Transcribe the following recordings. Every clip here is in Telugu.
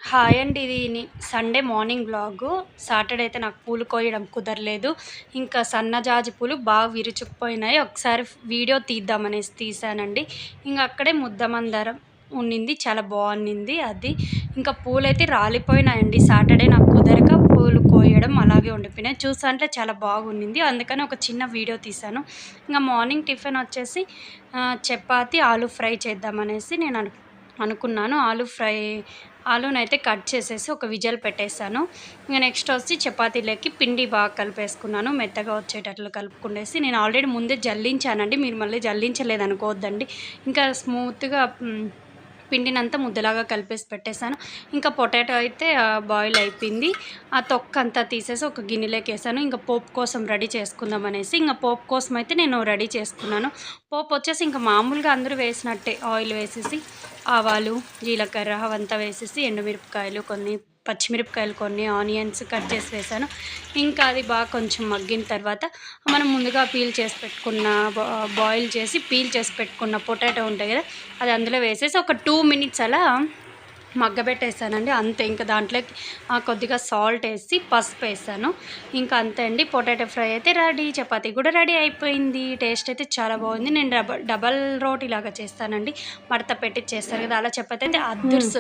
హాయ్ అండి. ఇది సండే మార్నింగ్ వ్లాగు. సాటర్డే అయితే నాకు పూలు కోయడం కుదరలేదు. ఇంకా సన్నజాజి పూలు బాగా విరుచుకుపోయినాయి. ఒకసారి వీడియో తీద్దామనేసి తీసానండి. ఇంక అక్కడే ముద్దమందారం ఉన్నింది. చాలా బాగుండింది అది. ఇంకా పూలైతే రాలిపోయినాయండి. సాటర్డే నాకు కుదరక పూలు కోయడం అలాగే ఉండిపోయినాయి. చూసాంటే చాలా బాగుండింది. అందుకని ఒక చిన్న వీడియో తీశాను. ఇంకా మార్నింగ్ టిఫిన్ వచ్చేసి చపాతీ ఆలూ ఫ్రై చేద్దామనేసి నేను అనుకున్నాను. ఆలూనైతే కట్ చేసేసి ఒక విజిల్ పెట్టేశాను. ఇంకా నెక్స్ట్ వచ్చి చపాతీలోకి పిండి బాగా కలిపేసుకున్నాను. మెత్తగా వచ్చేటట్లు కలుపుకునేసి నేను ఆల్రెడీ ముందే జల్లించానండి. మీరు మళ్ళీ జల్లించలేదు అనుకోవద్దండి. ఇంకా స్మూత్గా పిండినంతా ముద్దలాగా కలిపేసి పెట్టేశాను. ఇంకా పొటాటో అయితే బాయిల్ అయిపోయింది. ఆ తొక్క అంతా తీసేసి ఒక గిన్నెలోకి వేసాను. ఇంకా పోపు కోసం రెడీ చేసుకుందాం అనేసి ఇంకా పోపు కోసం అయితే నేను రెడీ చేసుకున్నాను. పోపు వచ్చేసి ఇంకా మామూలుగా అందరూ వేసినట్టే ఆయిల్ వేసేసి ఆవాలు, జీలకర్ర అవంతా వేసేసి ఎండుమిరపకాయలు కొన్ని, పచ్చిమిరపకాయలు కొన్ని, ఆనియన్స్ కట్ చేసి వేసాను. ఇంకా అది బాగా కొంచెం మగ్గిన తర్వాత మనం ముందుగా బాయిల్ చేసి పీల్ చేసి పెట్టుకున్న పొటాటో ఉంటాయి కదా, అది అందులో వేసేసి ఒక 2 మినిట్స్ అలా మగ్గబెట్టేసానండి. అంతే. ఇంకా దాంట్లోకి కొద్దిగా సాల్ట్ వేసి పసుపు వేసాను. ఇంకా అంతే అండి. పొటాటో ఫ్రై అయితే రెడీ. చపాతీ కూడా రెడీ అయిపోయింది. టేస్ట్ అయితే చాలా బాగుంది. నేను డబల్ రోటీ లాగా చేస్తానండి. మడత పెట్టి చేస్తారు కదా, అలా చపాతీ అయితే అద్దుర్స్.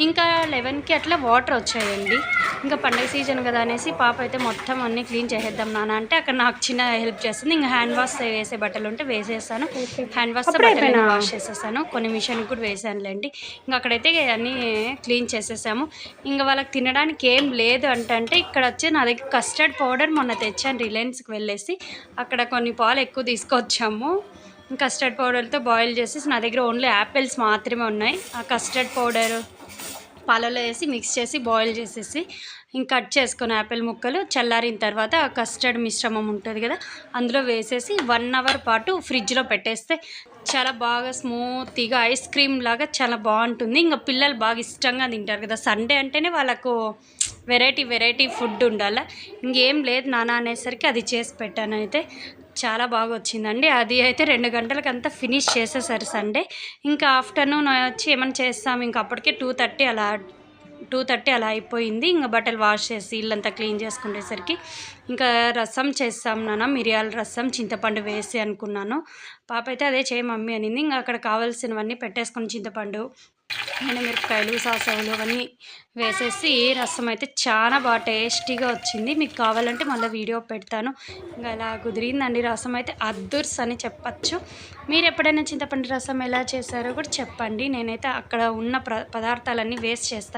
ఇంకా 11కి అట్లా వాటర్ వచ్చాయండి. ఇంకా పండగ సీజన్ కదా అనేసి పాప అయితే మొత్తం అన్నీ క్లీన్ చేసేద్దాం నాన్న అంటే అక్కడ నాకు చిన్న హెల్ప్ చేస్తుంది. ఇంకా హ్యాండ్ వాష్ వేసే బట్టలు ఉంటే వేసేసాను. హ్యాండ్ వాష్తో బట్టలు వాష్ చేసేసాను. కొన్ని మిషన్కి కూడా వేసానులేండి. ఇంకా అక్కడైతే అన్నీ క్లీన్ చేసేసాము. ఇంకా వాళ్ళకి తినడానికి ఏం లేదు అంటే ఇక్కడ వచ్చి నా దగ్గర కస్టర్డ్ పౌడర్ మొన్న తెచ్చాను రిలయన్స్కి వెళ్ళేసి. అక్కడ కొన్ని పాలు ఎక్కువ తీసుకొచ్చాము. కస్టర్డ్ పౌడర్తో బాయిల్ చేసేసి నా దగ్గర ఓన్లీ యాపిల్స్ మాత్రమే ఉన్నాయి. ఆ కస్టర్డ్ పౌడర్ పాలలో వేసి మిక్స్ చేసి బాయిల్ చేసేసి ఇంకా కట్ చేసుకొని యాపిల్ ముక్కలు చల్లారిన తర్వాత ఆ కస్టర్డ్ మిశ్రమం ఉంటుంది కదా, అందులో వేసేసి 1 అవర్ పాటు ఫ్రిడ్జ్లో పెట్టేస్తే చాలా బాగా స్మూత్గా ఐస్ క్రీమ్ లాగా చాలా బాగుంటుంది. ఇంకా పిల్లలు బాగా ఇష్టంగా తింటారు కదా. సండే అంటేనే వాళ్ళకు వెరైటీ ఫుడ్ ఉండాలి. ఇంకేం లేదు నాన్న అనేసరికి అది చేసి పెట్టాను. అయితే చాలా బాగా వచ్చిందండి. అది అయితే 2 గంటలకంతా ఫినిష్ చేసేసారు సండే. ఇంకా ఆఫ్టర్నూన్ వచ్చి ఏమైనా చేస్తాము. ఇంకా అప్పటికే 2:30 అలా అయిపోయింది. ఇంకా బట్టలు వాష్ చేసి ఇల్లంతా క్లీన్ చేసుకునేసరికి ఇంకా రసం చేస్తాం నాన్న, మిరియాల రసం చింతపండు వేసి అనుకున్నాను. పాప అయితే అదే చేయి మమ్మీ అనింది. ఇంకా అక్కడ కావాల్సినవన్నీ పెట్టేసుకొని చింతపండు, ఎండుమిరపకాయలు, సాసవులు అవన్నీ వేసేసి రసం అయితే చాలా బాగా టేస్టీగా వచ్చింది. మీకు కావాలంటే మళ్ళీ వీడియో పెడతాను. ఇంకా అలా కుదిరిందండి. రసం అయితే అద్దుర్స్ అని చెప్పచ్చు. మీరు ఎప్పుడైనా చింతపండు రసం ఎలా చేశారో కూడా చెప్పండి. నేనైతే అక్కడ ఉన్న పదార్థాలన్నీ వేస్ట్ చేస్తాను.